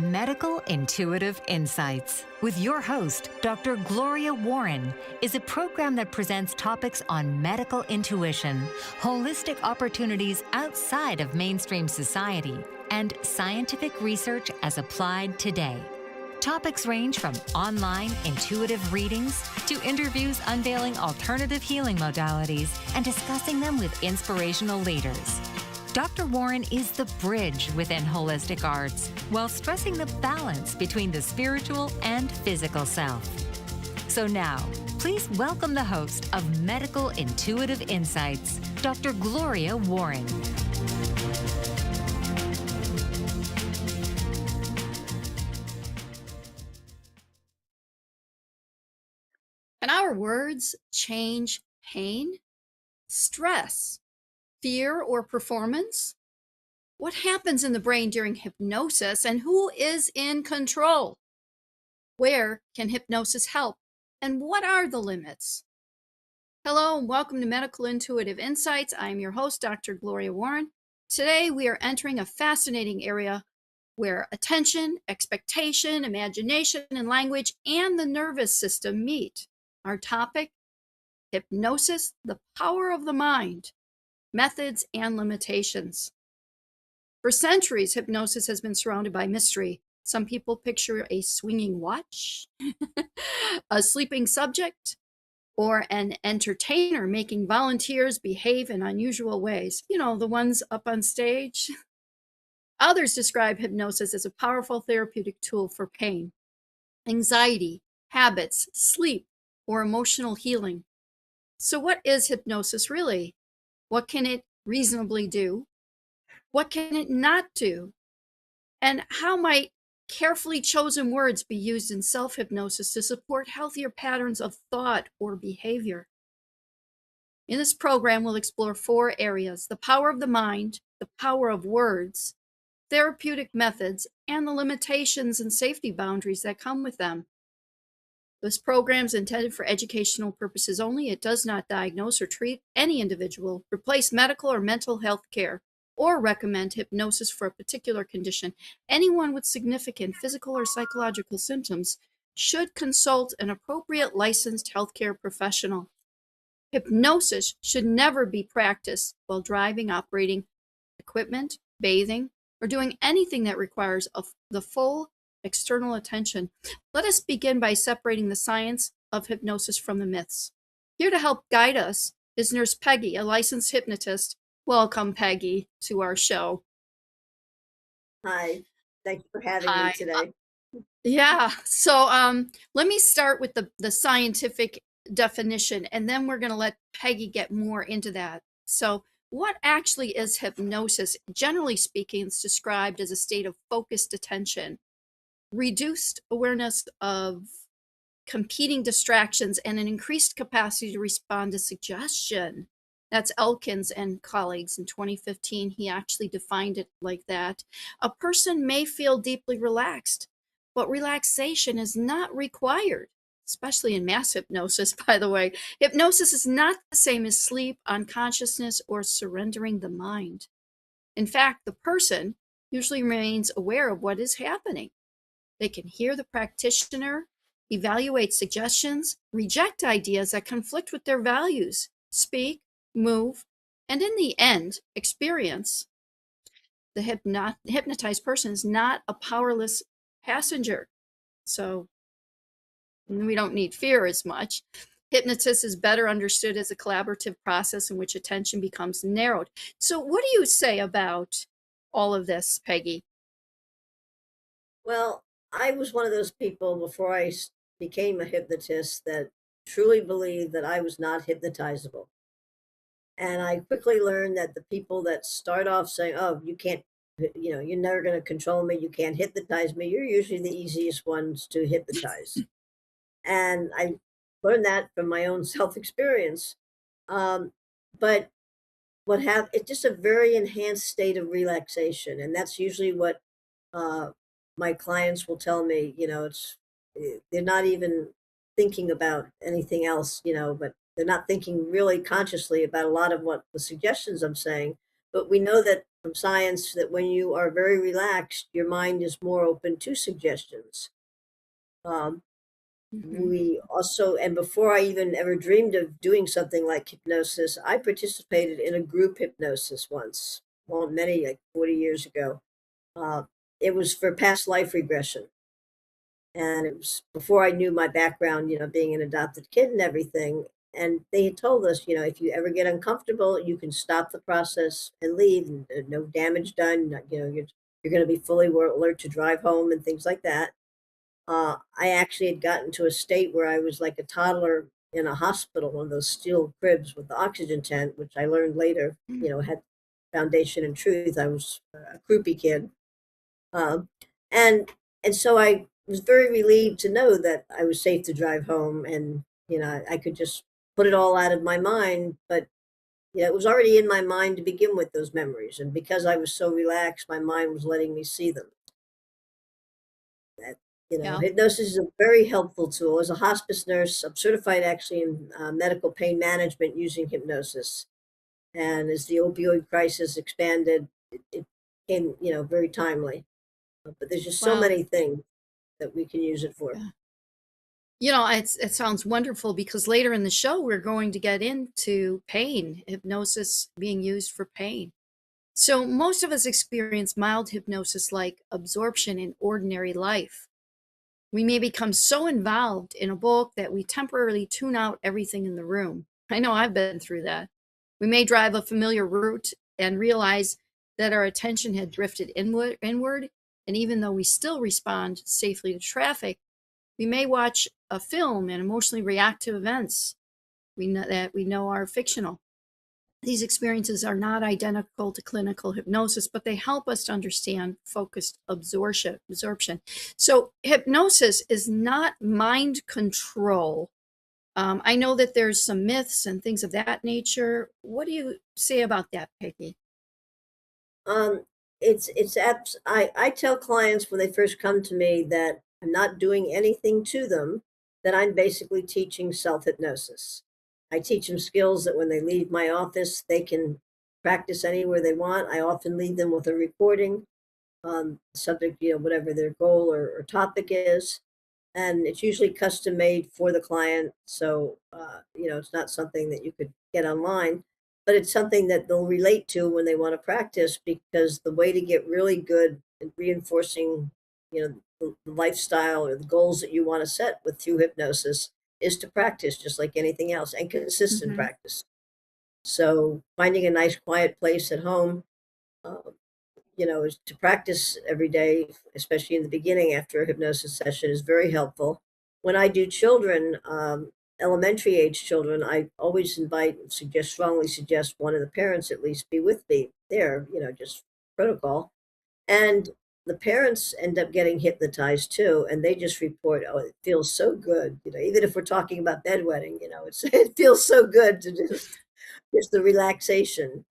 Medical Intuitive Insights with your host, Dr. Gloria Warren, is a program that presents topics on medical intuition, holistic opportunities outside of mainstream society, and scientific research as applied today. Topics range from online intuitive readings to interviews unveiling alternative healing modalities and discussing them with inspirational leaders. Dr. Warren is the bridge within holistic arts while stressing the balance between the spiritual and physical self. So now, please welcome the host of Medical Intuitive Insights, Dr. Gloria Warren. Can our words change pain, stress, fear, or performance? What happens in the brain during hypnosis, and who is in control? Where can hypnosis help, and what are the limits? Hello, and welcome to Medical Intuitive Insights. I'm your host, Dr. Gloria Warren. Today, we are entering a fascinating area where attention, expectation, imagination, and language, and the nervous system meet. Our topic, hypnosis, the power of the mind, methods and limitations. For centuries, hypnosis has been surrounded by mystery. Some people picture a swinging watch, a sleeping subject, or an entertainer making volunteers behave in unusual ways. You know, the ones up on stage. Others describe hypnosis as a powerful therapeutic tool for pain, anxiety, habits, sleep, or emotional healing. So what is hypnosis really? What can it reasonably do? What can it not do? And how might carefully chosen words be used in self-hypnosis to support healthier patterns of thought or behavior? In this program, we'll explore 4 areas: the power of the mind, the power of words, therapeutic methods, and the limitations and safety boundaries that come with them. This program is intended for educational purposes only. It does not diagnose or treat any individual, replace medical or mental health care, or recommend hypnosis for a particular condition. Anyone with significant physical or psychological symptoms should consult an appropriate licensed healthcare professional. Hypnosis should never be practiced while driving, operating equipment, bathing, or doing anything that requires the full external attention. Let us begin by separating the science of hypnosis from the myths. Here to help guide us is Nurse Peggy, a licensed hypnotist. Welcome, Peggy, to our show. Hi, thanks for having me today. Yeah, so let me start with the scientific definition, and then we're going to let Peggy get more into that. So what actually is hypnosis? Generally speaking, it's described as a state of focused attention, reduced awareness of competing distractions, and an increased capacity to respond to suggestion. That's Elkins and colleagues in 2015. He actually defined it like that. A person may feel deeply relaxed, but relaxation is not required, especially in mass hypnosis, by the way. Hypnosis is not the same as sleep, unconsciousness, or surrendering the mind. In fact, the person usually remains aware of what is happening. They can hear the practitioner, evaluate suggestions, reject ideas that conflict with their values, speak, move, and in the end, experience. The hypnotized person is not a powerless passenger. So we don't need fear as much. Hypnosis is better understood as a collaborative process in which attention becomes narrowed. So what do you say about all of this, Peggy? Well, I was one of those people before I became a hypnotist that truly believed that I was not hypnotizable. And I quickly learned that the people that start off saying, oh, you can't, you're never going to control me, you can't hypnotize me, you're usually the easiest ones to hypnotize. And I learned that from my own self-experience. But it's just a very enhanced state of relaxation. And that's usually what my clients will tell me, they're not even thinking about anything else, but they're not thinking really consciously about a lot of what the suggestions I'm saying. But we know that from science that when you are very relaxed, your mind is more open to suggestions. Um, Hmm. we also, and before I even ever dreamed of doing something like hypnosis, I participated in a group hypnosis once, well, many, like 40 years ago. Uh, it was for past life regression. And it was before I knew my background, being an adopted kid and everything. And they had told us, if you ever get uncomfortable, you can stop the process and leave, and no damage done. You're going to be fully alert to drive home and things like that. I actually had gotten to a state where I was like a toddler in a hospital, one of those steel cribs with the oxygen tent, which I learned later, had foundation and truth. I was a croupy kid. Um, and and so I was very relieved to know that I was safe to drive home, and I could just put it all out of my mind. But it was already in my mind to begin with, those memories, and because I was so relaxed, my mind was letting me see them. That Yeah. hypnosis is a very helpful tool. As a hospice nurse, I'm certified actually in medical pain management using hypnosis. And as the opioid crisis expanded, it came very timely. But there's just so Well, many things that we can use it for. yeah. It sounds wonderful because later in the show, we're going to get into pain, hypnosis being used for pain. So, most of us experience mild hypnosis like absorption in ordinary life. We may become so involved in a book that we temporarily tune out everything in the room. I know I've been through that. We may drive a familiar route and realize that our attention had drifted inward, and even though we still respond safely to traffic, we may watch a film and emotionally react to events we know are fictional. These experiences are not identical to clinical hypnosis, but they help us to understand focused absorption. So, hypnosis is not mind control. I know that there's some myths and things of that nature. What do you say about that, Peggy? Um, I tell clients when they first come to me that I'm not doing anything to them, that I'm basically teaching self hypnosis. I teach them skills that when they leave my office, they can practice anywhere they want. I often leave them with a recording, subject, whatever their goal or topic is. And it's usually custom made for the client. So, it's not something that you could get online, but it's something that they'll relate to when they want to practice, because the way to get really good at reinforcing, the lifestyle or the goals that you want to set with through hypnosis is to practice just like anything else, and consistent Hmm. practice. So finding a nice quiet place at home, uh, is to practice every day, especially in the beginning after a hypnosis session, is very helpful. When I do children, elementary age children, I always strongly suggest one of the parents at least be with me there, just protocol. And the parents end up getting hypnotized too, and they just report, oh, it feels so good. Even if we're talking about bedwetting, it feels so good to just the relaxation,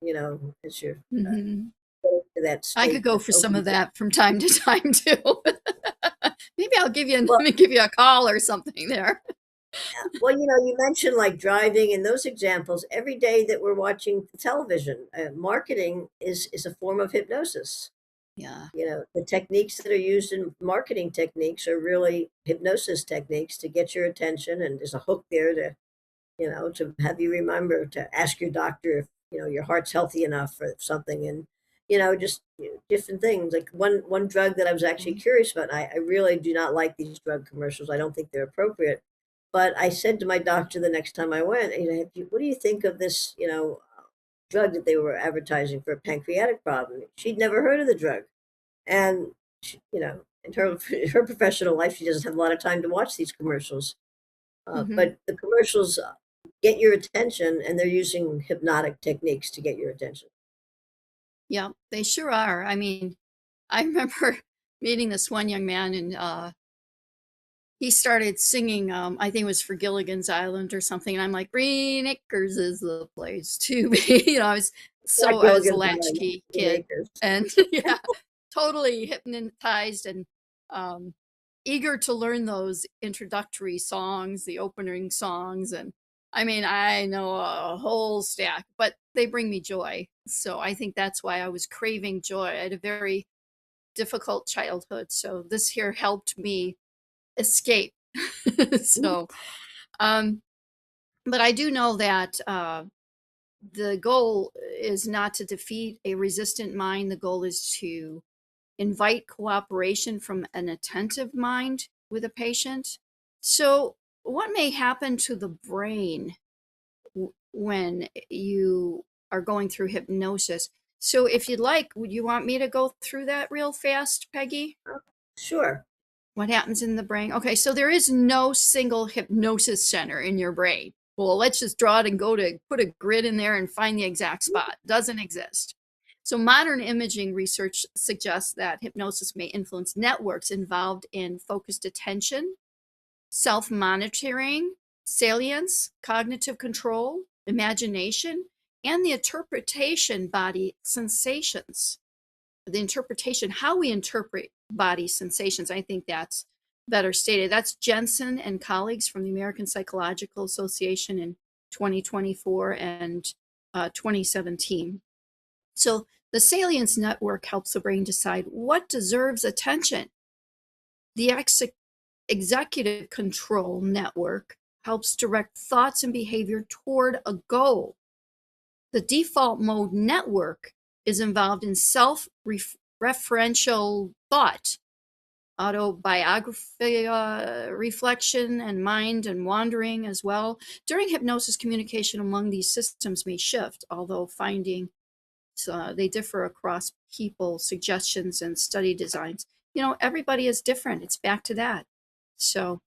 as you're Hmm. getting to that I state could go that for some of opens up. that from time to time too. Maybe let Well, me give you a call or something there. well, you mentioned like driving and those examples. Every day that we're watching television, marketing is a form of hypnosis. Yeah. The techniques that are used in marketing techniques are really hypnosis techniques to get your attention, and there's a hook there to have you remember to ask your doctor if your heart's healthy enough for something, and just different things. Like one drug that I was actually curious about. I really do not like these drug commercials. I don't think they're appropriate. But I said to my doctor the next time I went, what do you think of this, drug that they were advertising for a pancreatic problem? She'd never heard of the drug, and in her professional life, she doesn't have a lot of time to watch these commercials. Hmm. But the commercials get your attention, and they're using hypnotic techniques to get your attention. Yeah, they sure are. I mean, I remember meeting this one young man, and he started singing. I think it was for Gilligan's Island or something. And I'm like, Green Acres is the place to be. Not I was a Gilligan's Island, latchkey Green kid, Acres. and yeah, totally hypnotized and um, eager to learn those introductory songs, the opening songs, and I mean, I know a whole stack, but they bring me joy. So I think that's why I was craving joy. I had a very difficult childhood. So this here helped me escape. So, um, but I do know that the goal is not to defeat a resistant mind. The goal is to invite cooperation from an attentive mind with a patient. So, what may happen to the brain when you are going through hypnosis? So, if you'd like, would you want me to go through that real fast, Peggy? Sure. What happens in the brain? Okay, so there is no single hypnosis center in your brain. Well, let's just draw it and go to put a grid in there and find the exact spot. Doesn't exist. So modern imaging research suggests that hypnosis may influence networks involved in focused attention, self-monitoring, salience, cognitive control, imagination, and the interpretation body sensations. The interpretation, how we interpret body sensations, I think that's better stated. That's Jensen and colleagues from the American Psychological Association in 2024 and 2017. So the salience network helps the brain decide what deserves attention. The executive control network helps direct thoughts and behavior toward a goal. The default mode network is involved in self-referential thought, autobiography, reflection, and mind and wandering as well. During hypnosis, communication among these systems may shift, although finding they differ across people, suggestions, and study designs. You know, everybody is different. It's back to that. So,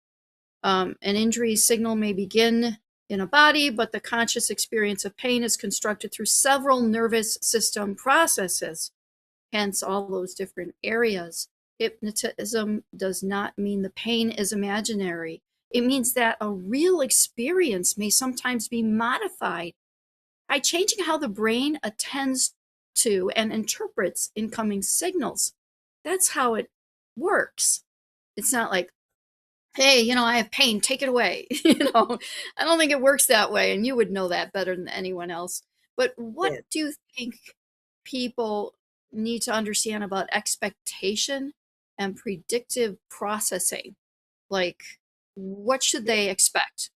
an injury signal may begin in a body, but the conscious experience of pain is constructed through several nervous system processes, hence all those different areas. Hypnotism does not mean the pain is imaginary. It means that a real experience may sometimes be modified by changing how the brain attends to and interprets incoming signals. That's how it works. It's not like, hey, you know, I have pain, take it away. I don't think it works that way, and you would know that better than anyone else. But what Yeah. do you think people need to understand about expectation and predictive processing? Like, what should they expect?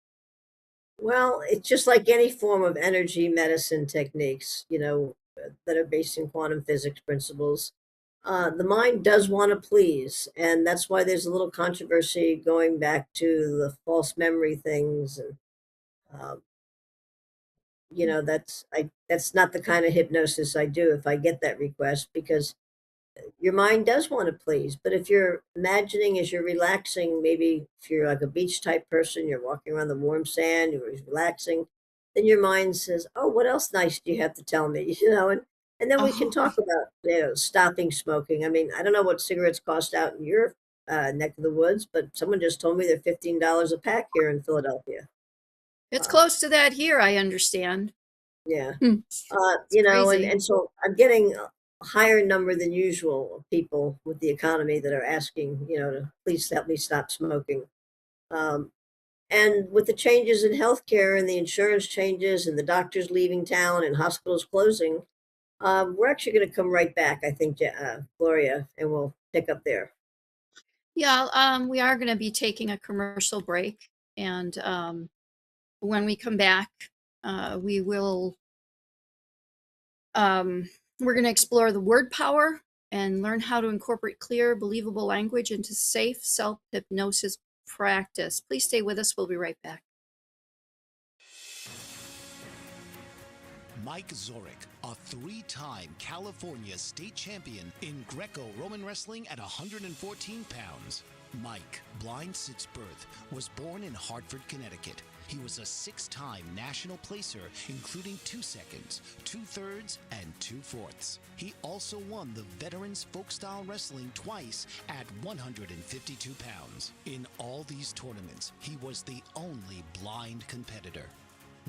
Well, it's just like any form of energy medicine techniques, that are based in quantum physics principles. The mind does want to please, and that's why there's a little controversy going back to the false memory things, and um, that's not the kind of hypnosis I do if I get that request, because your mind does want to please. But if you're imagining as you're relaxing, maybe if you're like a beach type person, you're walking around the warm sand, you're relaxing, then your mind says, "Oh, what else nice do you have to tell me?" And then we can Oh, talk about stopping smoking. I mean, I don't know what cigarettes cost out in your neck of the woods, but someone just told me they're $15 a pack here in Philadelphia. it's Uh, close to that here, I understand. yeah. Hmm, it's And crazy. and so I'm getting a higher number than usual of people with the economy that are asking, to please help me stop smoking. Um, and with the changes in healthcare and the insurance changes and the doctors leaving town and hospitals closing, we're actually going to come right back, I think, Gloria, and we'll pick up there. Yeah, we are going to be taking a commercial break, and when we come back, we will we're going to explore the word power and learn how to incorporate clear, believable language into safe self hypnosis practice. Please stay with us. We'll be right back. Mike Zorek, a three-time California state champion in Greco-Roman wrestling at 114 pounds. Mike, blind since birth, was born in Hartford, Connecticut. He was a six-time national placer, including 2 seconds, 2/3, and 2/4. He also won the Veterans Folk-Style Wrestling twice at 152 pounds. In all these tournaments, he was the only blind competitor.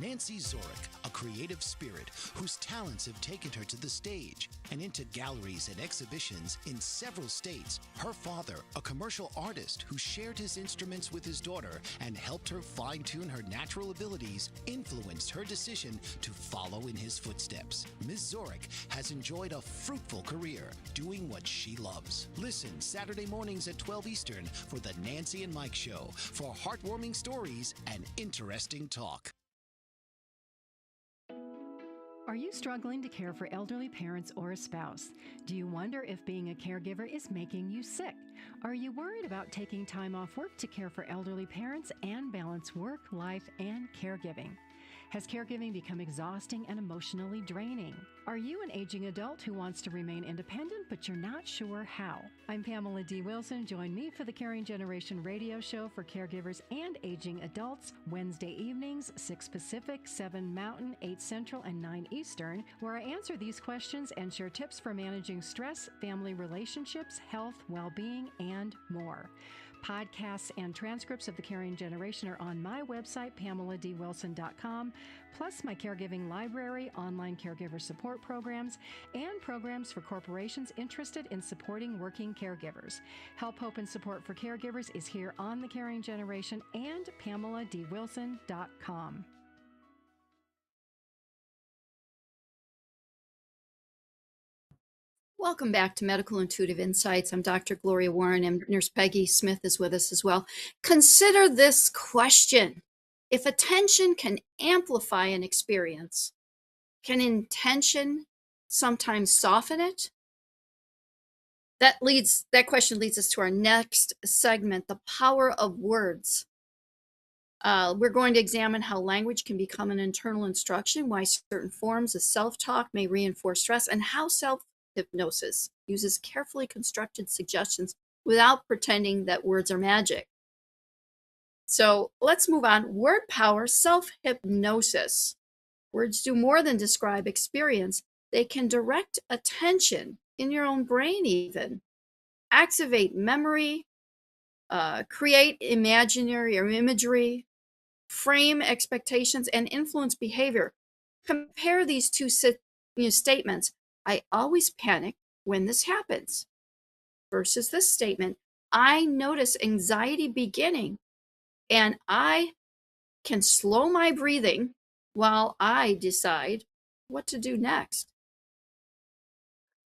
Nancy Zorick, a creative spirit whose talents have taken her to the stage and into galleries and exhibitions in several states. Her father, a commercial artist who shared his instruments with his daughter and helped her fine-tune her natural abilities, influenced her decision to follow in his footsteps. Ms. Zorick has enjoyed a fruitful career doing what she loves. Listen Saturday mornings at 12 Eastern for the Nancy and Mike Show for heartwarming stories and interesting talk. Are you struggling to care for elderly parents or a spouse? Do you wonder if being a caregiver is making you sick? Are you worried about taking time off work to care for elderly parents and balance work, life, and caregiving? Has caregiving become exhausting and emotionally draining? Are you an aging adult who wants to remain independent, but you're not sure how? I'm Pamela D. Wilson. Join me for the Caring Generation radio show for caregivers and aging adults, Wednesday evenings, 6 Pacific, 7 Mountain, 8 Central, and 9 Eastern, where I answer these questions and share tips for managing stress, family relationships, health, well-being, and more. Podcasts and transcripts of The Caring Generation are on my website, PamelaDWilson.com, plus my caregiving library, online caregiver support programs, and programs for corporations interested in supporting working caregivers. Help, hope, and support for caregivers is here on The Caring Generation and PamelaDWilson.com. Welcome back to Medical Intuitive Insights. I'm Dr. Gloria Warren, and Nurse Peggy Smith is with us as well. Consider this question. If attention can amplify an experience, can intention sometimes soften it? That question leads us to our next segment, the power of words. We're going to examine how language can become an internal instruction, why certain forms of self-talk may reinforce stress, and how self-hypnosis uses carefully constructed suggestions without pretending that words are magic. So let's move on. Word power, self-hypnosis. Words do more than describe experience. They can direct attention in your own brain even, activate memory, create imaginary or imagery, frame expectations, and influence behavior. Compare these two statements. I always panic when this happens versus this statement. I notice anxiety beginning and I can slow my breathing while I decide what to do next.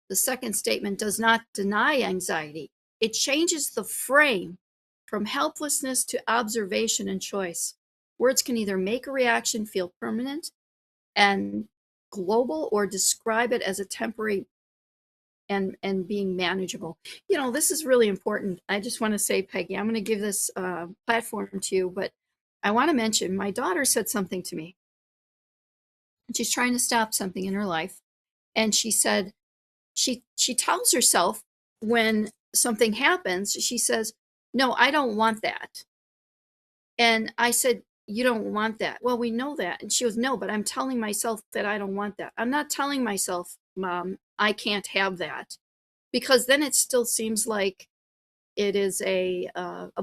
The second statement does not deny anxiety. It changes the frame from helplessness to observation and choice. Words can either make a reaction feel permanent and global or describe it as a temporary and being manageable. You know, this is really important. I just want to say, Peggy, I'm going to give this platform to you, but I want to mention my daughter said something to me. She's trying to stop something in her life. And she said, she tells herself when something happens, she says, no, I don't want that. And I said, you don't want that. Well, we know that. And she goes, no, but I'm telling myself that I don't want that. I'm not telling myself, Mom, I can't have that, because then it still seems like it is a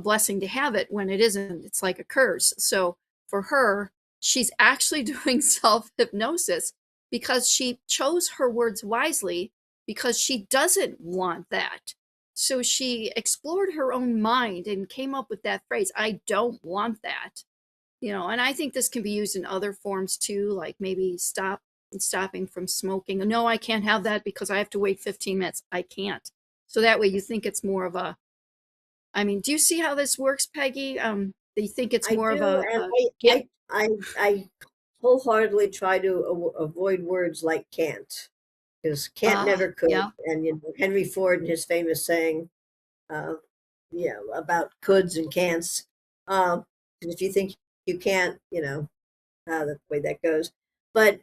blessing to have it when it isn't. It's like a curse. So for her, she's actually doing self-hypnosis because she chose her words wisely, because she doesn't want that. So she explored her own mind and came up with that phrase, I don't want that. You know, and I think this can be used in other forms too, like maybe stopping from smoking. No, I can't have that because I have to wait 15 minutes. I can't. So that way you think it's more of a, I mean, do you see how this works, Peggy? Do you think it's more of a, and I wholeheartedly try to avoid words like can't, because can't never could. Yeah. And you know, Henry Ford and his famous saying, about coulds and can'ts. If you think you can't, you know, the way that goes. But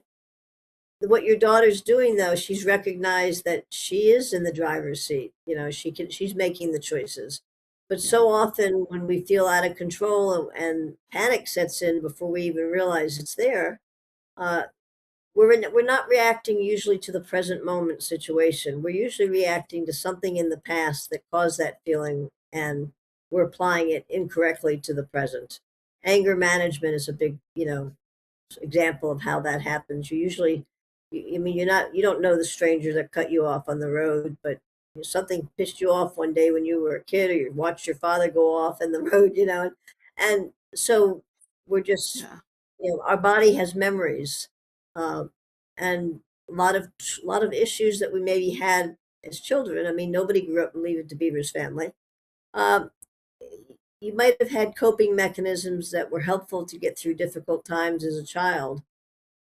what your daughter's doing, though, she's recognized that she is in the driver's seat. You know, she's making the choices. But so often when we feel out of control and panic sets in before we even realize it's there, uh, we're not reacting usually to the present moment situation. We're usually reacting to something in the past that caused that feeling, and we're applying it incorrectly to the present. Anger management is a big, example of how that happens. You usually, I mean, you don't know the stranger that cut you off on the road, but something pissed you off one day when you were a kid, or you watched your father go off in the road, and so we're just, Yeah. our body has memories, and a lot of issues that we maybe had as children. I mean, nobody grew up in Leave It to Beaver's family. Um, you might have had coping mechanisms that were helpful to get through difficult times as a child,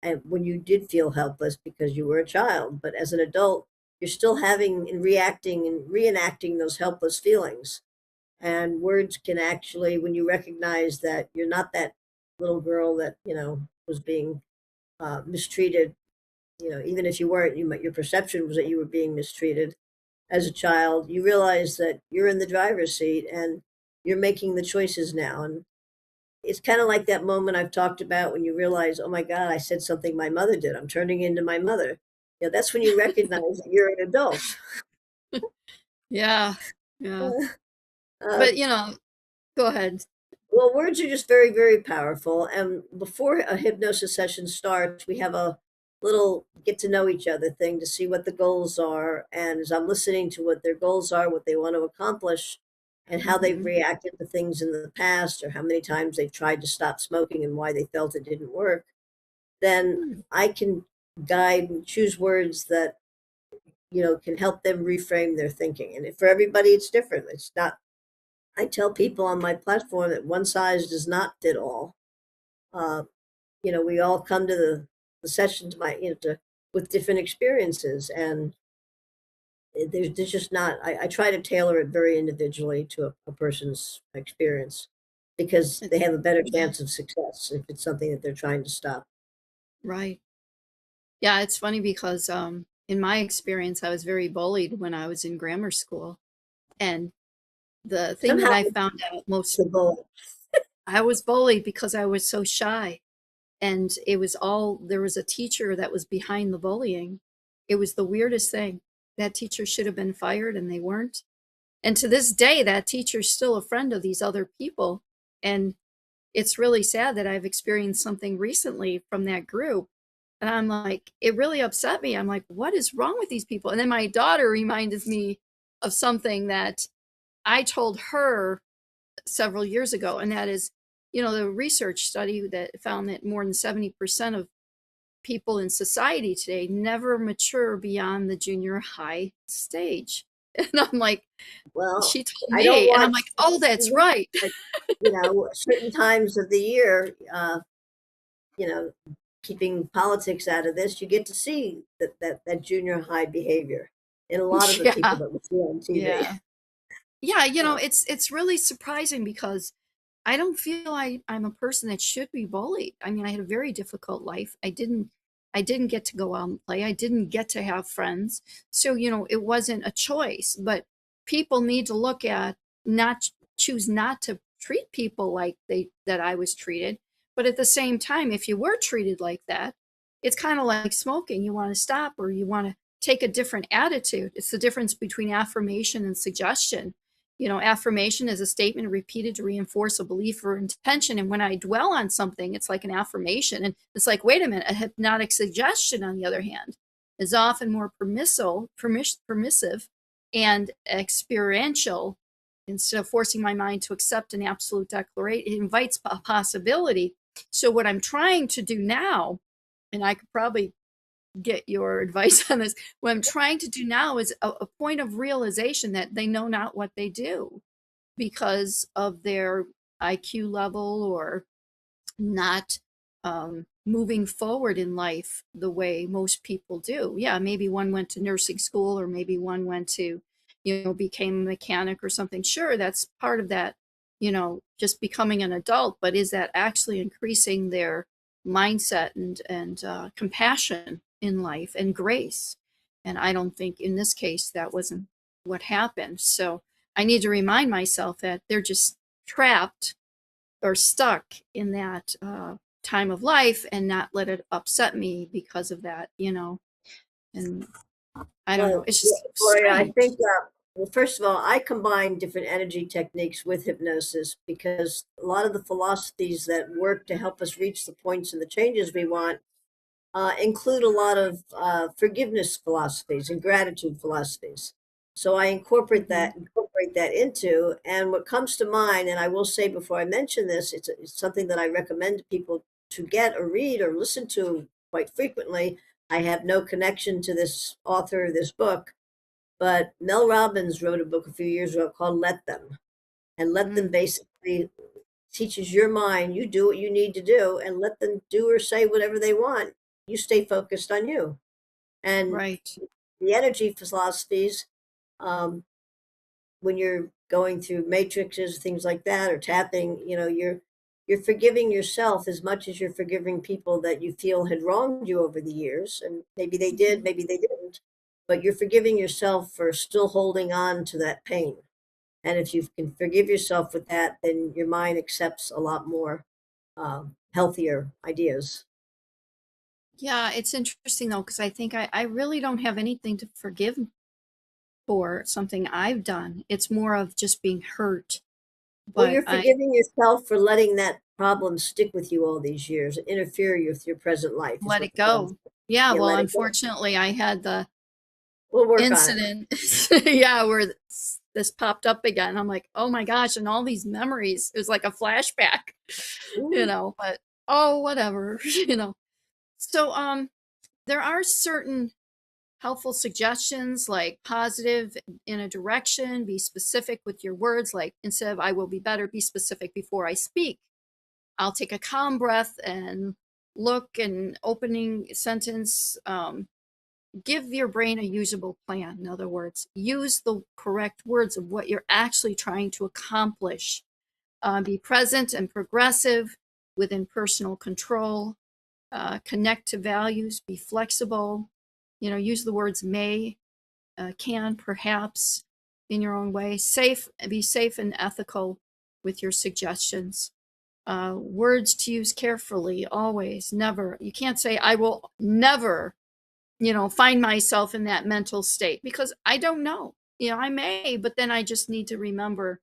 and when you did feel helpless because you were a child. But as an adult, you're still having and reacting and reenacting those helpless feelings. And words can actually, when you recognize that you're not that little girl that was being mistreated, even if you weren't, your perception was that you were being mistreated as a child. You realize that you're in the driver's seat and you're making the choices now. And it's kind of like that moment I've talked about when you realize, oh my God, I said something my mother did. I'm turning into my mother. That's when you recognize that you're an adult. Yeah. Yeah. Uh, But, go ahead. well, words are just very, very powerful. And before a hypnosis session starts, we have a little get to know each other thing to see what the goals are. And as I'm listening to what their goals are, what they want to accomplish, and how they've Mhm. reacted to things in the past, or how many times they've tried to stop smoking and why they felt it didn't work, then Hmm. I can guide and choose words that, can help them reframe their thinking. And for everybody, it's different. It's not, I tell people on my platform that one size does not fit all. Uh, we all come to the sessions with different experiences, and there's just not, I try to tailor it very individually to a person's experience, because It- they have a better yeah. chance of success if it's something that they're trying to stop. Right. Yeah, it's funny because in my experience, I was very bullied when I was in grammar school. And the thing that Somehow I found out most, the bullet. I was bullied because I was so shy. And there was a teacher that was behind the bullying. It was the weirdest thing. That teacher should have been fired and they weren't. And to this day, that teacher's still a friend of these other people. And it's really sad that I've experienced something recently from that group. And I'm like, it really upset me. I'm like, what is wrong with these people? And then my daughter reminded me of something that I told her several years ago. And that is, the research study that found that more than 70% of people in society today never mature beyond the junior high stage. And I'm like, Well, she told I don't me, and I'm watch like, oh, that's TV, right. but certain times of the year, you know, keeping politics out of this, you get to see that junior high behavior in a lot of the people Yeah. that we see on TV. Yeah. Yeah, Uh, it's really surprising because I don't feel I'm a person that should be bullied. I mean, I had a very difficult life. I didn't get to go out and play. I didn't get to have friends. So, it wasn't a choice, but people need to look at not choose not to treat people like they that I was treated. But at the same time, if you were treated like that, it's kind of like smoking. You want to stop or you want to take a different attitude. It's the difference between affirmation and suggestion. Affirmation is a statement repeated to reinforce a belief or intention. And when I dwell on something, it's like an affirmation. And it's like, wait a minute, a hypnotic suggestion, on the other hand, is often more permissive and experiential. Instead of forcing my mind to accept an absolute declaration, it invites a possibility. So, what I'm trying to do now, and I could probably get your advice on this. What I'm trying to do now is a point of realization that they know not what they do because of their IQ level or not moving forward in life the way most people do. Yeah, maybe one went to nursing school or maybe one went to, became a mechanic or something. Sure, that's part of that, just becoming an adult, but is that actually increasing their mindset and compassion in life and grace? And I don't think in this case that wasn't what happened. So I need to remind myself that they're just trapped or stuck in that time of life and not let it upset me because of that. And I don't know, well, it's just Gloria, I think strange. Well, first of all, I combine different energy techniques with hypnosis because a lot of the philosophies that work to help us reach the points and the changes we want include a lot of forgiveness philosophies and gratitude philosophies. So I Mhm. incorporate that into, and what comes to mind, and I will say before I mention this, it's something that I recommend to people to get or read or listen to quite frequently. I have no connection to this author, this book, but Mel Robbins wrote a book a few years ago called Let Them. And Let Them Mm, basically teaches your mind, you do what you need to do and let them do or say whatever they want. You stay focused on you. And right. the energy philosophies, um, when you're going through matrices, things like that, or tapping, you're forgiving yourself as much as you're forgiving people that you feel had wronged you over the years. And maybe they did, Mhm. maybe they didn't, but you're forgiving yourself for still holding on to that pain. And if you can forgive yourself with that, then your mind accepts a lot more healthier ideas. Yeah, it's interesting though, because I think I really don't have anything to forgive for something I've done. It's more of just being hurt. Well, But you're I forgiving yourself for letting that problem stick with you all these years, interfere with your present life, is let it what I'm go. saying. Yeah, Yeah, well, let it go. unfortunately, I had the We'll work on it. incident, yeah, where this popped up again. I'm like, oh my gosh, and all these memories. It was like a flashback, Mm. but oh, whatever, So, there are certain helpful suggestions like positive in a direction, be specific with your words, like instead of I will be better, be specific before I speak. I'll take a calm breath and look and opening sentence. Give your brain a usable plan. In other words, use the correct words of what you're actually trying to accomplish. Be present and progressive within personal control. Connect to values. Be flexible. Use the words may, can, perhaps in your own way. Be safe and ethical with your suggestions. Words to use carefully, always, never. You can't say, I will never, find myself in that mental state because I don't know. I may, but then I just need to remember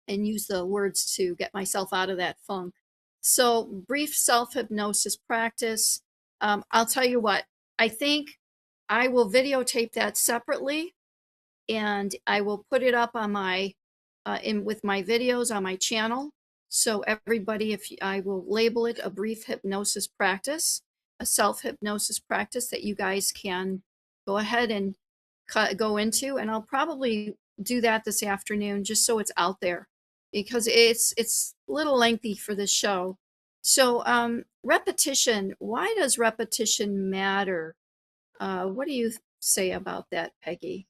and use the words to get myself out of that funk. So, brief self hypnosis practice. I'll tell you what, I think I will videotape that separately and I will put it up on my in with my videos on my channel. So everybody, if I will label it a brief hypnosis practice, a self hypnosis practice that you guys can go ahead and go into, and I'll probably do that this afternoon just so it's out there because it's a little lengthy for this show. So repetition. Why does repetition matter? What do you say about that, Peggy?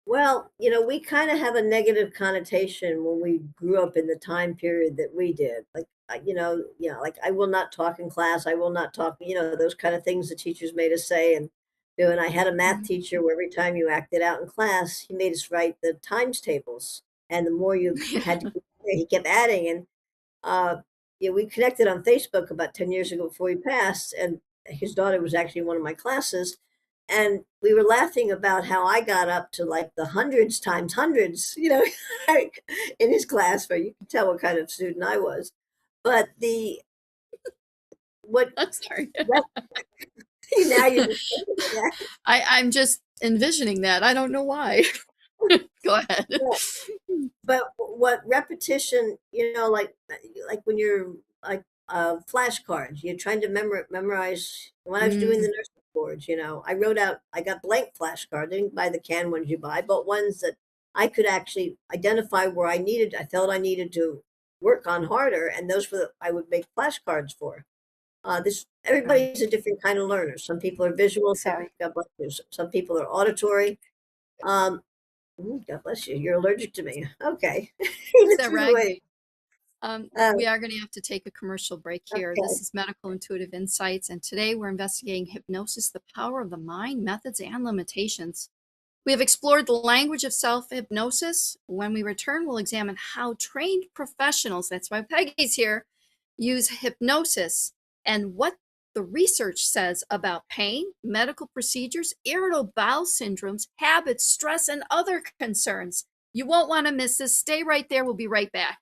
Well, we kind of have a negative connotation when we grew up in the time period that we did. Like, like I will not talk in class. I will not talk, those kind of things the teachers made us say. And I had a math Mhm. teacher where every time you acted out in class, he made us write the times tables. And the more you had to, he kept adding. And uh, yeah, we connected on Facebook about 10 years ago before he passed, and his daughter was actually in one of my classes. And we were laughing about how I got up to like the hundreds times hundreds, in his class, where you can tell what kind of student I was. But what, I'm sorry. that, now you're just thinking that. I'm just envisioning that. I don't know why. Go ahead. But what repetition, like when you're like flashcards, you're trying to memorize. When I was doing the Mm, nursing boards, I got blank flashcards. I didn't buy the canned ones you buy, but ones that I could actually identify where I felt I needed to work on harder, and those were I would make flashcards for. This right. Everybody's a different kind of learner. Some people are visual. Sorry. God bless you. Some people are auditory. Um, God bless you. You're allergic to me. Okay. It's Even that through the way. rag. We Um, are going to have to take a commercial break here. This okay. is Medical Intuitive Insights, and today we're investigating hypnosis, the power of the mind, methods, and limitations. We have explored the language of self hypnosis. When we return, we'll examine how trained professionals, that's why Peggy's here, use hypnosis and what the research says about pain, medical procedures, irritable bowel syndromes, habits, stress, and other concerns. You won't want to miss this. Stay right there. We'll be right back.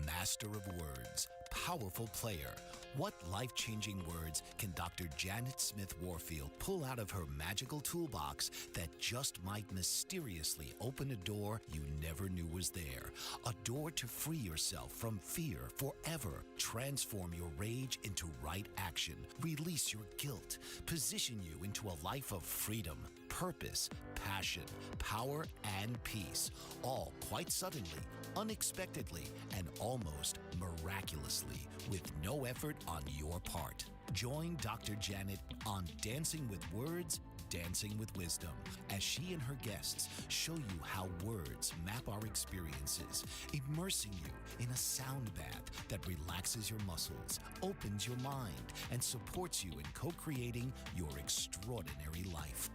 Master of words, powerful player. What life-changing words can Dr. Janet Smith Warfield pull out of her magical toolbox that just might mysteriously open a door you never knew was there? A door to free yourself from fear forever. Transform your rage into right action. Release your guilt. Position you into a life of freedom, purpose, passion, power, and peace. All quite suddenly, unexpectedly, and almost miraculously, with no effort on your part. Join Dr. Janet on Dancing with Words, Dancing with Wisdom, as she and her guests show you how words map our experiences, immersing you in a sound bath that relaxes your muscles, opens your mind, and supports you in co-creating your extraordinary life.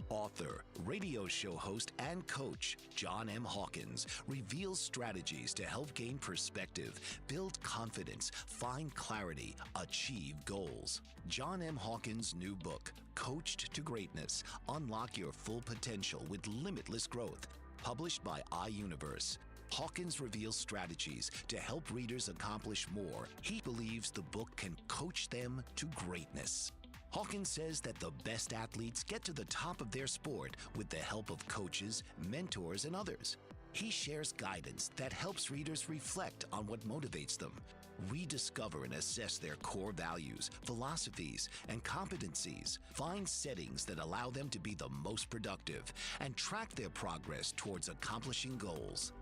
Author, radio show host, and coach John M. Hawkins reveals strategies to help gain perspective, build confidence, find clarity, achieve goals. John M. Hawkins' new book, Coached to Greatness, Unlock Your Full Potential with Limitless Growth, published by iUniverse. Hawkins reveals strategies to help readers accomplish more. He believes the book can coach them to greatness. Hawkins says that the best athletes get to the top of their sport with the help of coaches, mentors, and others. He shares guidance that helps readers reflect on what motivates them, rediscover and assess their core values, philosophies, and competencies, find settings that allow them to be the most productive, and track their progress towards accomplishing goals.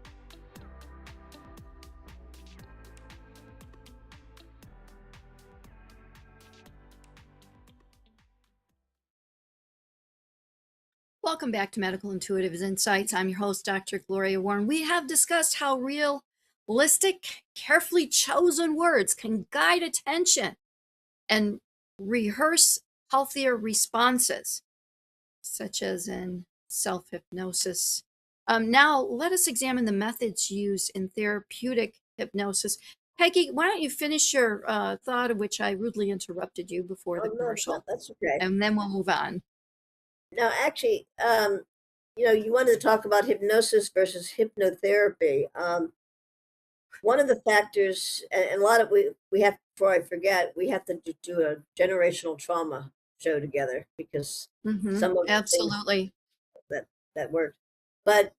Welcome back to Medical Intuitive Insights. I'm your host, Dr. Gloria Warren. We have discussed how realistic, carefully chosen words can guide attention and rehearse healthier responses, such as in self-hypnosis. Now, let us examine the methods used in therapeutic hypnosis. Peggy, why don't you finish your thought, of which I rudely interrupted you before the commercial, that's okay. and then we'll move on. Now, actually, you wanted to talk about hypnosis versus hypnotherapy. One of the factors, and a lot of we have, before I forget, we have to do a generational trauma show together, because some of the Absolutely that worked. But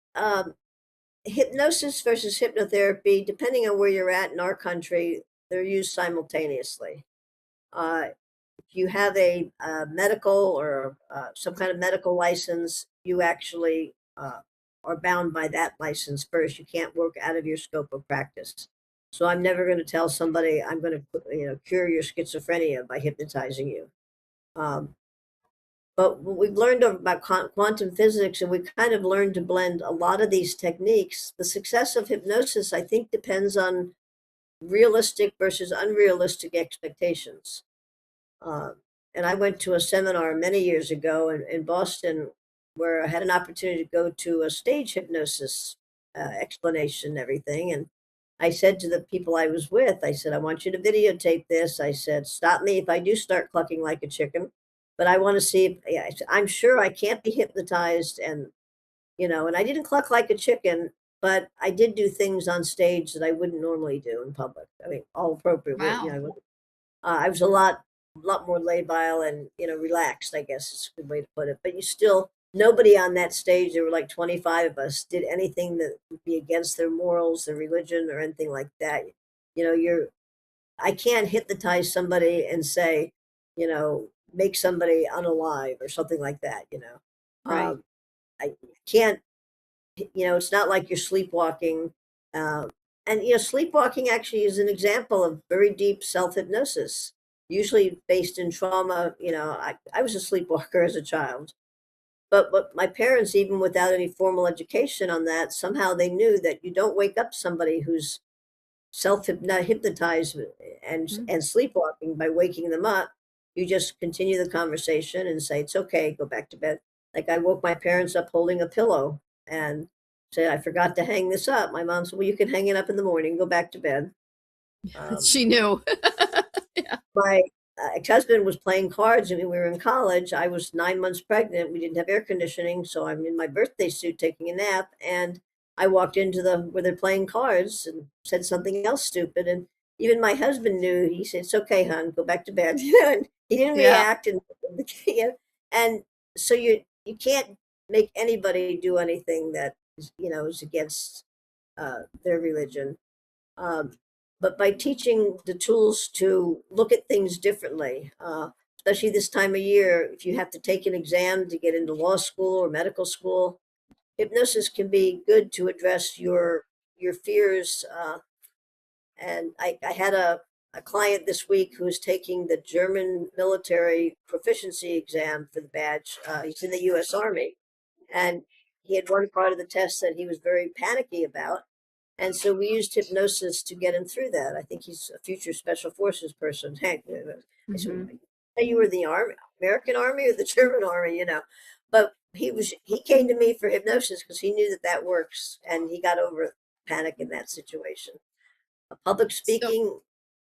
hypnosis versus hypnotherapy, depending on where you're at in our country, they're used simultaneously. If you have a medical or some kind of medical license, you actually are bound by that license first. You can't work out of your scope of practice. So I'm never going to tell somebody I'm going to cure your schizophrenia by hypnotizing you. But what we've learned about quantum physics, and we kind of learned to blend a lot of these techniques. The success of hypnosis, I think, depends on realistic versus unrealistic expectations. And I went to a seminar many years ago in Boston, where I had an opportunity to go to a stage hypnosis explanation and everything. And I said to the people I was with, I said, I want you to videotape this. I said, stop me if I do start clucking like a chicken, but I want to see if, I'm sure I can't be hypnotized. And, and I didn't cluck like a chicken, but I did do things on stage that I wouldn't normally do in public. I mean, all appropriate. Wow. I was a lot more labile and, relaxed, I guess is a good way to put it. But nobody on that stage, there were like 25 of us, did anything that would be against their morals, their religion, or anything like that. I can't hypnotize somebody and say, make somebody unalive or something like that, Right. I can't, it's not like you're sleepwalking. And, sleepwalking actually is an example of very deep self-hypnosis, usually based in trauma. I was a sleepwalker as a child, but my parents, even without any formal education on that, somehow they knew that you don't wake up somebody who's hypnotized and sleepwalking by waking them up. You just continue the conversation and say, it's okay, go back to bed. Like I woke my parents up holding a pillow and said, I forgot to hang this up. My mom said, well, you can hang it up in the morning, go back to bed. She knew. Yeah. My ex-husband was playing cards and we were in college. I was 9 months pregnant. We didn't have air conditioning, so I'm in my birthday suit taking a nap, and I walked into the where they're playing cards and said something else stupid, and even my husband knew. He said, "It's okay, hon, go back to bed." And he didn't Yeah. react, and and so you can't make anybody do anything that is against their religion. Um, but by teaching the tools to look at things differently, especially this time of year, if you have to take an exam to get into law school or medical school, hypnosis can be good to address your fears. And I had a client this week who's taking the German military proficiency exam for the badge. He's in the U.S. Army, and he had one part of the test that he was very panicky about. And so we used hypnosis to get him through that. I think he's a future special forces person. Hank, I said, Mhm. you were in the army, American army or the German army. But he came to me for hypnosis because he knew that that works, and he got over panic in that situation. Public So, speaking,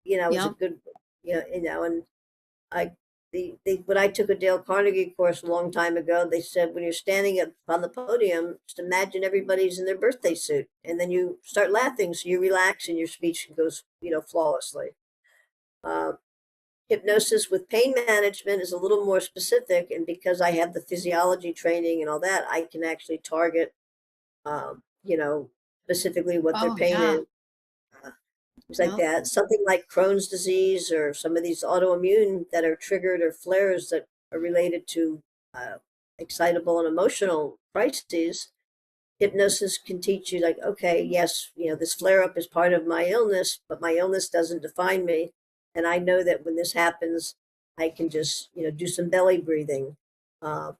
is a yeah. good, and I when I took a Dale Carnegie course a long time ago, they said when you're standing up on the podium, just imagine everybody's in their birthday suit, and then you start laughing, so you relax, and your speech goes, flawlessly. Uh, Hypnosis with pain management is a little more specific, and because I have the physiology training and all that, I can actually target, specifically what their Oh, pain yeah. is. Things like Yeah. that. Something like Crohn's disease or some of these autoimmune that are triggered or flares that are related to uh, excitable and emotional crises. Hypnosis can teach you, like, okay, yes, this flare up is part of my illness, but my illness doesn't define me. And I know that when this happens, I can just, do some belly breathing. Uh,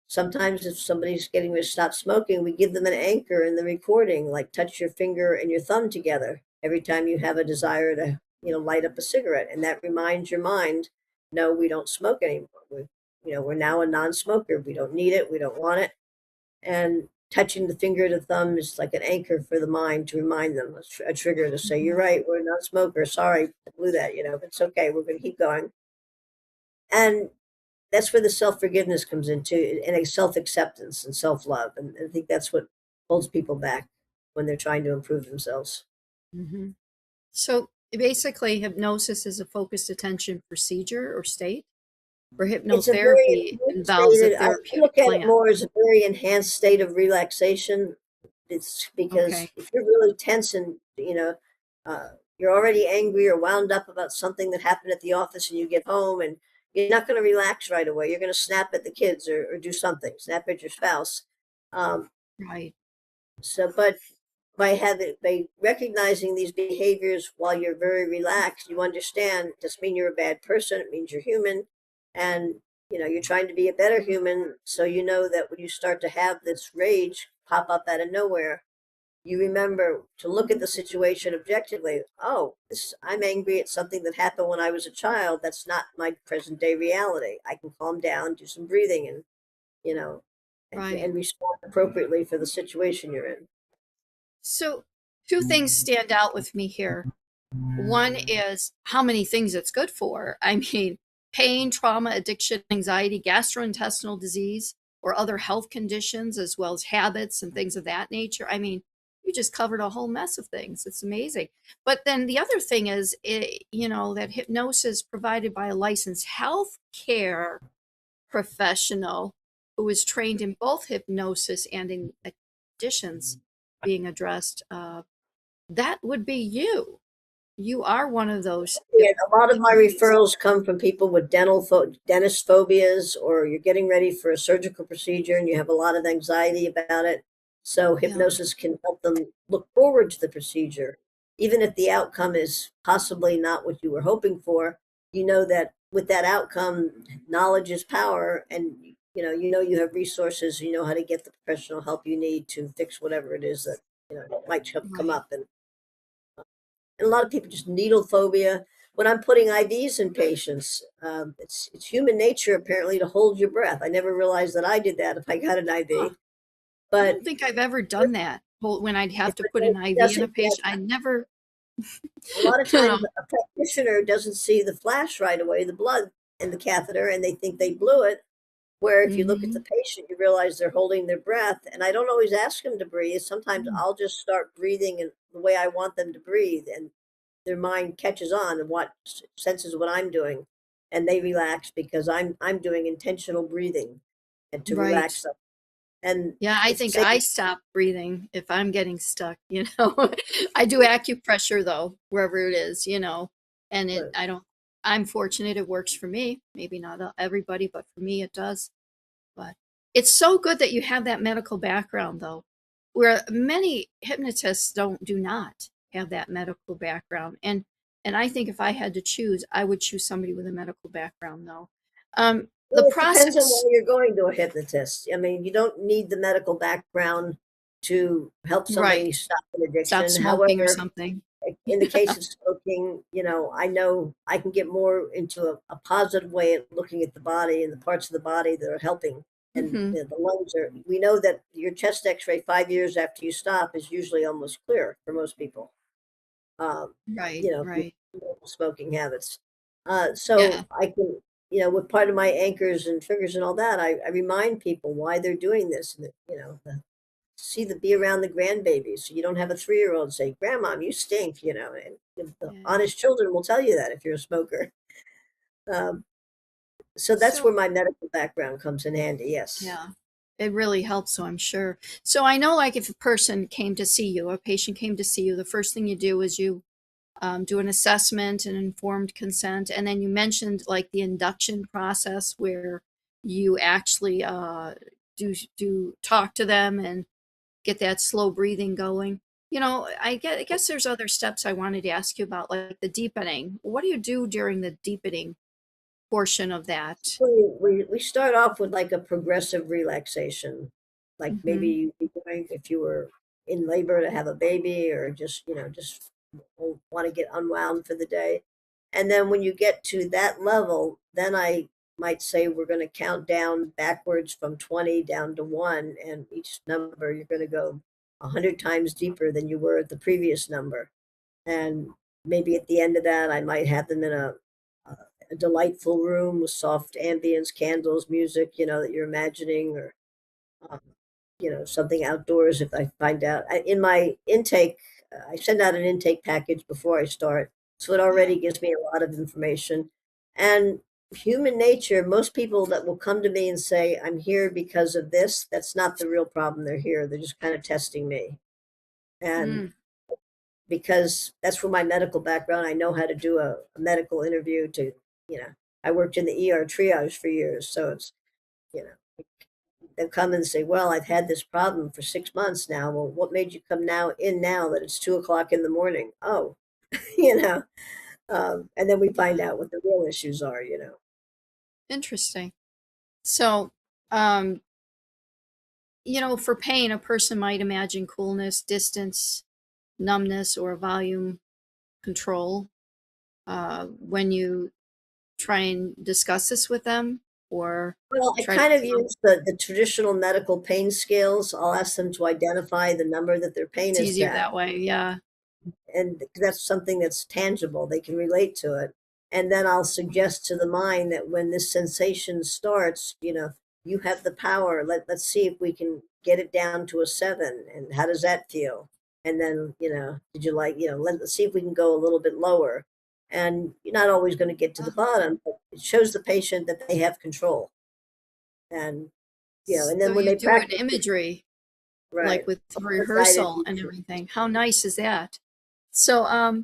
Sometimes if somebody's getting ready to stop smoking, we give them an anchor in the recording, like touch your finger and your thumb together every time you have a desire to, light up a cigarette. And that reminds your mind, no, we don't smoke anymore. We're now a non-smoker. We don't need it. We don't want it. And touching the finger to thumb is like an anchor for the mind to remind them, a trigger to say, you're Mhm. right, we're a non-smoker. Sorry, I blew that, it's okay. We're going to keep going. And that's where the self-forgiveness comes into, and a self-acceptance and self-love, and I think that's what holds people back when they're trying to improve themselves. Mhm. So basically, hypnosis is a focused attention procedure or state, where It's a very hypnotherapy enhanced involves a state. I therapeutic look at it plan. more as a very enhanced state of relaxation. It's because Okay. if you're really tense and you're already angry or wound up about something that happened at the office, and you get home and you're not going to relax right away. You're going to snap at the kids or do something, snap at your spouse. Um, Right. but by recognizing these behaviors while you're very relaxed, you understand it doesn't mean you're a bad person. It means you're human, and you're trying to be a better human. So you know that when you start to have this rage pop up out of nowhere, you remember to look at the situation objectively. Oh, I'm angry at something that happened when I was a child. That's not my present day reality. I can calm down, do some breathing, and you know, Right. and respond appropriately for the situation you're in. So two things stand out with me here. One is how many things it's good for. I mean, pain, trauma, addiction, anxiety, gastrointestinal disease, or other health conditions, as well as habits and things of that nature. I mean, you just covered a whole mess of things. It's amazing. But then the other thing is, that hypnosis provided by a licensed health care professional who is trained in both hypnosis and in additions being addressed. That would be you. You are one of those Yeah, a lot of my hypnotists. referrals come from people with dentist phobias, or you're getting ready for a surgical procedure and you have a lot of anxiety about it. So Yeah, hypnosis can help them look forward to the procedure, even if the outcome is possibly not what you were hoping for. You know that with that outcome, knowledge is power, and you have resources. You know how to get the professional help you need to fix whatever it is that might come right. up. And a lot of people just needle phobia. when I'm putting IVs in patients, it's human nature apparently to hold your breath. I never realized that I did that if I got an Huh. IV, I but don't think I've ever done that. When I'd have if to put an it IV in a doesn't get, patient, I never, a lot of you know. times a practitioner doesn't see the flash right away, the blood in the catheter, and they think they blew it. Where if you look at the Mhm. patient, you realize they're holding their breath. And I don't always ask them to breathe. Sometimes Mm. I'll just start breathing in the way I want them to breathe, and their mind catches on and what senses what I'm doing, and they relax because I'm doing intentional breathing and to Right. relax them. And Yeah, I it's the think same. I stop breathing if I'm getting stuck, you know. I do acupressure though, wherever it is, you know, and I don't, I'm fortunate it works for me. Maybe not everybody, but for me it does. But it's so good that you have that medical background though, where many hypnotists do not have that medical background. And I think if I had to choose, I would choose somebody with a medical background though. The Well, it depends on why process, you're going to a hypnotist. I mean, you don't need the medical background to help right? somebody stop an Stop addiction. smoking or However, something. in the case of smoking, I know I can get more into a positive way at looking at the body and the parts of the body that are helping. And Hmm. the lungs we know that your chest x-ray 5 years after you stop is usually almost clear for most people. Um, Right, with right. smoking habits. Yeah. So I can, with part of my anchors and triggers and all that, I remind people why they're doing this. And, be around the grandbabies. So you don't have a 3-year-old say, Grandma, you stink, and the Yeah. honest children will tell you that if you're a smoker. Um, so that's So, where my medical background comes in handy. Yes. yeah, it really helps, so I'm sure. So I know, like, if a person came to see you, a patient came to see you, the first thing you do is you do an assessment and informed consent, and then you mentioned like the induction process where you actually do talk to them and get that slow breathing going. You know, I guess there's other steps I wanted to ask you about, like the deepening. What do you do during the deepening portion of that? We start off with like a progressive relaxation, like maybe Hmm. you'd be doing if you were in labor to have a baby or just want to get unwound for the day. And then when you get to that level, then I might say we're going to count down backwards from 20 down to 1. And each number, you're going to go 100 times deeper than you were at the previous number. And maybe at the end of that, I might have them in a delightful room with soft ambience, candles, music, that you're imagining, or um, something outdoors. If I find out in my intake, I send out an intake package before I start, so it Yeah. already gives me a lot of information. And human nature, most people that will come to me and say, I'm here because of this, that's not the real problem. They're here. They're just kind of testing me. And Mm. because that's from my medical background, I know how to do a medical interview I worked in the ER triage for years. So you know, they'll come and say, well, I've had this problem for 6 months now. Well, what made you come now that it's 2 o'clock in the morning? Oh, you know, and then we find out what the real issues are. Interesting. So, um, for pain, a person might imagine coolness, distance, numbness, or volume control. When you try and discuss this with them, or Well, I try to kind of come up, use the traditional medical pain scales. I'll ask them to identify the number that their pain it's is easier at. that way. Yeah. And that's something that's tangible. They can relate to it. And then I'll suggest to the mind that when this sensation starts, you have the power. Let's see if we can get it down to a 7. And how does that feel? And then, did you let's see if we can go a little bit lower. And you're not always going to get to the Uh-huh. bottom, but it shows the patient that they have control. And, and So then when you they do an practice, imagery, like right, with guided rehearsal and everything. How nice is that? So,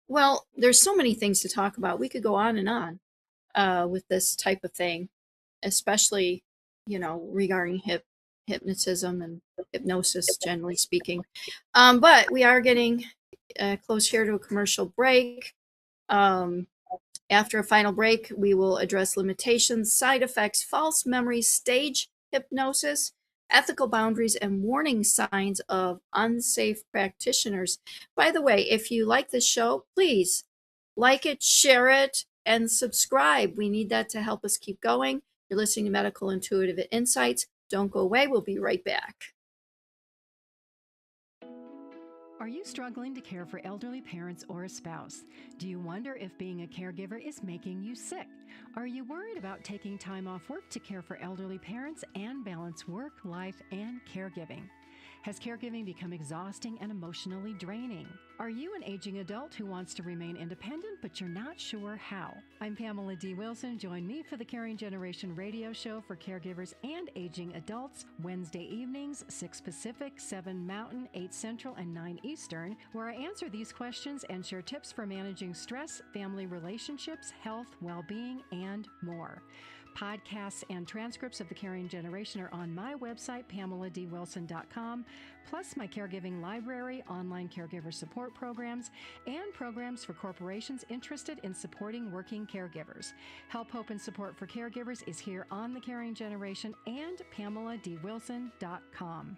well, there's so many things to talk about. We could go on and on with this type of thing, especially, regarding hypnotism and hypnosis, generally speaking. But we are getting close here to a commercial break. Um, After a final break, we will address limitations, side effects, false memories, stage hypnosis, ethical boundaries, and warning signs of unsafe practitioners. By the way, if you like this show, please like it, share it, and subscribe. We need that to help us keep going. You're listening to Medical Intuitive Insights. Don't go away. We'll be right back. Are you struggling to care for elderly parents or a spouse? Do you wonder if being a caregiver is making you sick? Are you worried about taking time off work to care for elderly parents and balance work, life, and caregiving? Has caregiving become exhausting and emotionally draining? Are you an aging adult who wants to remain independent, but you're not sure how? I'm Pamela D. Wilson. Join me for the Caring Generation radio show for caregivers and aging adults, Wednesday evenings, 6 Pacific, 7 Mountain, 8 Central, and 9 Eastern, where I answer these questions and share tips for managing stress, family relationships, health, well-being, and more. Podcasts and transcripts of the Caring Generation are on my website, PamelaDWilson.com, plus my caregiving library, online caregiver support programs, and programs for corporations interested in supporting working caregivers. Help, hope, and support for caregivers is here on the Caring Generation and PamelaDWilson.com.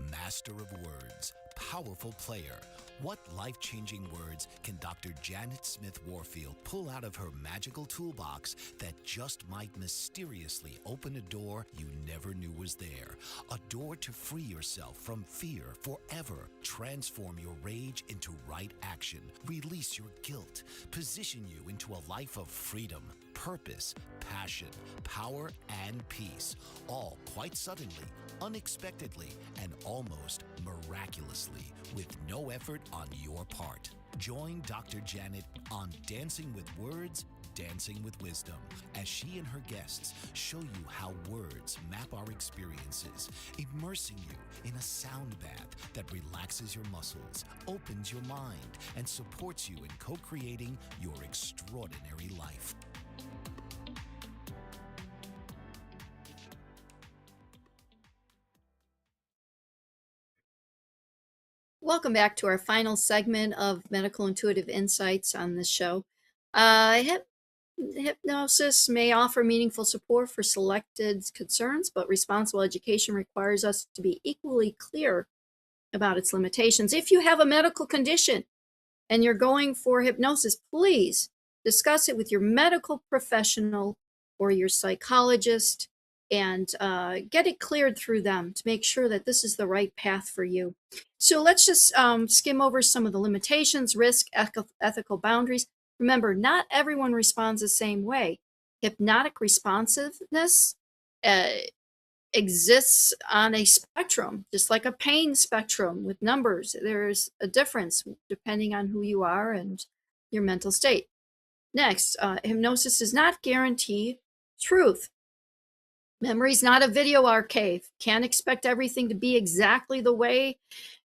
Master of words, powerful player. What life-changing words can Dr. Janet Smith Warfield pull out of her magical toolbox that just might mysteriously open a door you never knew was there? A door to free yourself from fear forever. Transform your rage into right action. Release your guilt. Position you into a life of freedom, purpose, passion, power, and peace. All quite suddenly, unexpectedly, and almost miraculously, with no effort on your part. Join Dr. Janet on Dancing with Words, Dancing with Wisdom, as she and her guests show you how words map our experiences, immersing you in a sound bath that relaxes your muscles, opens your mind, and supports you in co-creating your extraordinary life. Welcome back to our final segment of Medical Intuitive Insights on this show. Hypnosis may offer meaningful support for selected concerns, but responsible education requires us to be equally clear about its limitations. If you have a medical condition and you're going for hypnosis, please discuss it with your medical professional or your psychologist and get it cleared through them to make sure that this is the right path for you. So let's just skim over some of the limitations, risk, ethical boundaries. Remember, not everyone responds the same way. Hypnotic responsiveness exists on a spectrum, just like a pain spectrum with numbers. There's a difference depending on who you are and your mental state. Next, hypnosis does not guarantee truth. Memory is not a video archive. Can't expect everything to be exactly the way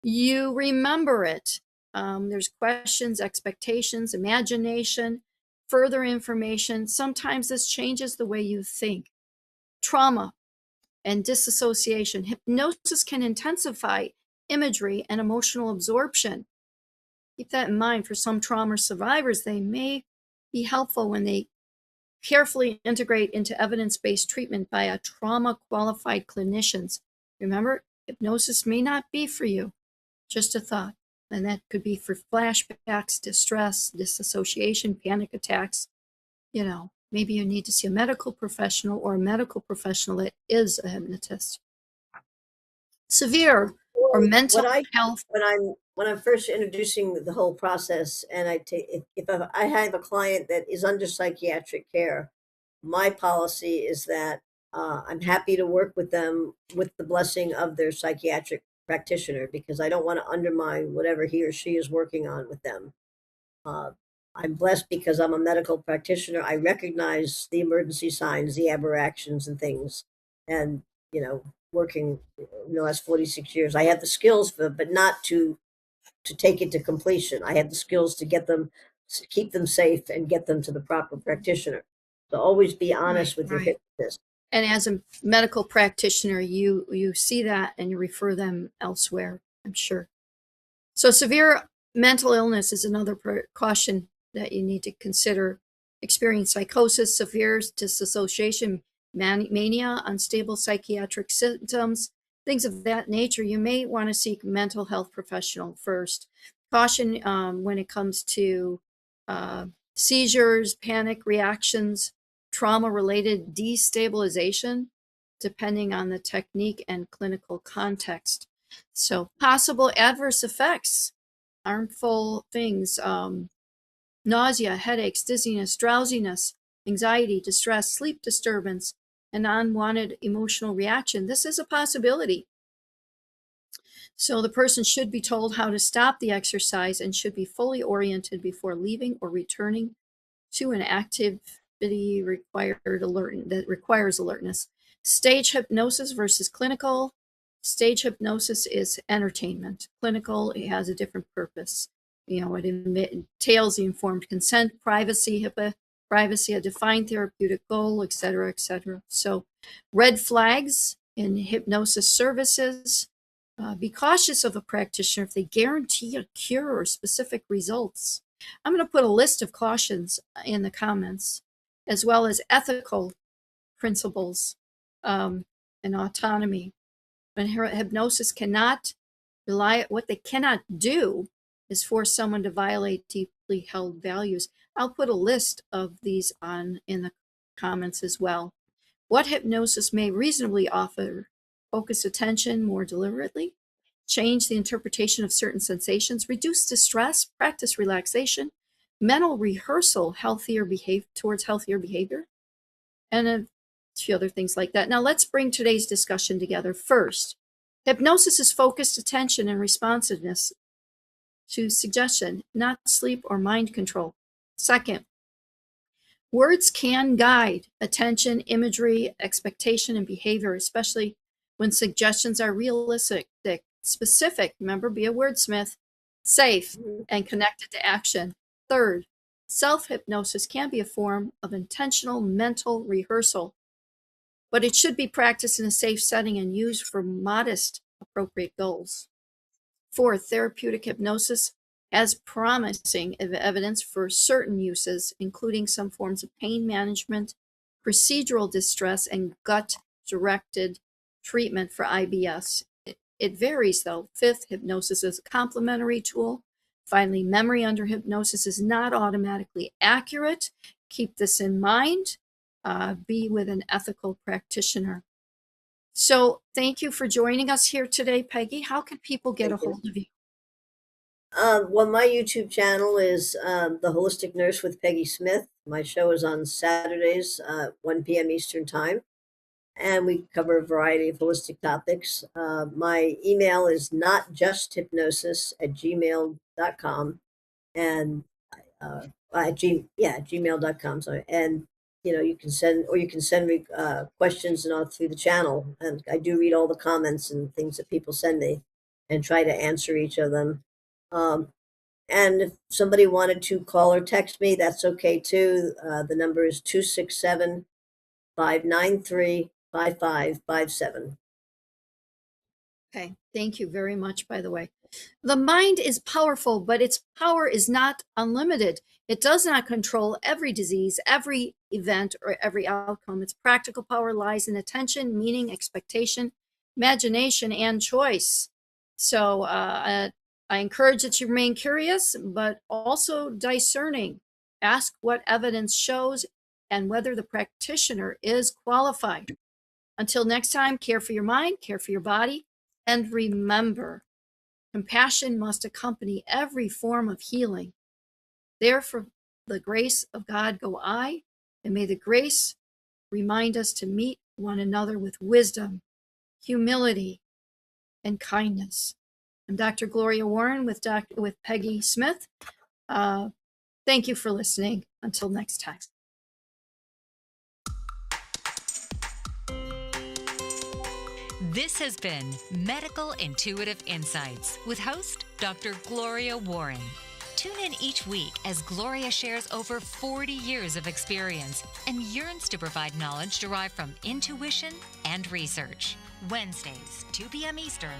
you remember it. There's questions, expectations, imagination, further information. Sometimes this changes the way you think. Trauma and disassociation. Hypnosis can intensify imagery and emotional absorption. Keep that in mind. For some trauma survivors, they may be helpful when they carefully integrate into evidence-based treatment by a trauma-qualified clinicians. Remember, hypnosis may not be for you. Just a thought. And that could be for flashbacks, distress, disassociation, panic attacks. You know, maybe you need to see a medical professional or a medical professional that is a hypnotist. Severe or mental health. When I'm first introducing the whole process, and if I have a client that is under psychiatric care, my policy is that I'm happy to work with them with the blessing of their psychiatric practitioner, because I don't want to undermine whatever he or she is working on with them. I'm blessed because I'm a medical practitioner. I recognize the emergency signs, the aberrations and things. And, working the last 46 years, I have the skills but not to take it to completion. I have the skills to keep them safe and get them to the proper practitioner. So always be honest with your hypnotist. And as a medical practitioner, you see that and you refer them elsewhere, I'm sure. So severe mental illness is another precaution that you need to consider. Experience psychosis, severe disassociation, mania, unstable psychiatric symptoms, things of that nature. You may want to seek mental health professional first. Caution when it comes to seizures, panic reactions, trauma-related destabilization, depending on the technique and clinical context. So possible adverse effects, harmful things, nausea, headaches, dizziness, drowsiness, anxiety, distress, sleep disturbance, and unwanted emotional reaction. This is a possibility. So the person should be told how to stop the exercise and should be fully oriented before leaving or returning to an activity that requires alertness. Stage hypnosis versus clinical. Stage hypnosis is entertainment. Clinical, it has a different purpose. You know, it entails the informed consent, privacy, HIPAA, privacy, a defined therapeutic goal, et cetera, et cetera. So red flags in hypnosis services. Be cautious of a practitioner if they guarantee a cure or specific results. I'm going to put a list of cautions in the comments, as well as ethical principles and autonomy. And hypnosis cannot rely, what they cannot do is force someone to violate deeply held values. I'll put a list of these in the comments as well. What hypnosis may reasonably offer: focus attention more deliberately, change the interpretation of certain sensations, reduce distress, practice relaxation, mental rehearsal, towards healthier behavior, and a few other things like that. Now let's bring today's discussion together. First, hypnosis is focused attention and responsiveness to suggestion, not sleep or mind control. Second, words can guide attention, imagery, expectation, and behavior, especially when suggestions are realistic, specific, remember, be a wordsmith, safe, and connected to action. Third, self-hypnosis can be a form of intentional mental rehearsal, but it should be practiced in a safe setting and used for modest, appropriate goals. Fourth, therapeutic hypnosis has promising evidence for certain uses, including some forms of pain management, procedural distress, and gut-directed treatment for IBS. It varies, though. Fifth, hypnosis is a complementary tool. Finally, memory under hypnosis is not automatically accurate. Keep this in mind. Be with an ethical practitioner. So thank you for joining us here today, Peggy. How can people get a hold of you? Well, my YouTube channel is The Holistic Nurse with Peggy Smith. My show is on Saturdays, 1 p.m. Eastern Time, and we cover a variety of holistic topics. My email is notjusthypnosis@gmail.com, and gmail.com. Sorry, and you can send questions through the channel, and I do read all the comments and things that people send me, and try to answer each of them. And if somebody wanted to call or text me, that's okay too. The number is 267-593-5557. Okay, thank you very much, by the way. The mind is powerful, but its power is not unlimited. It does not control every disease, every event, or every outcome. Its practical power lies in attention, meaning, expectation, imagination, and choice. So I encourage that you remain curious, but also discerning. Ask what evidence shows and whether the practitioner is qualified. Until next time, care for your mind, care for your body, and remember, compassion must accompany every form of healing. Therefore, the grace of God go I, and may the grace remind us to meet one another with wisdom, humility, and kindness. I'm Dr. Gloria Warren with Peggy Smith. Thank you for listening. Until next time. This has been Medical Intuitive Insights with host Dr. Gloria Warren. Tune in each week as Gloria shares over 40 years of experience and yearns to provide knowledge derived from intuition and research. Wednesdays, 2 p.m. Eastern.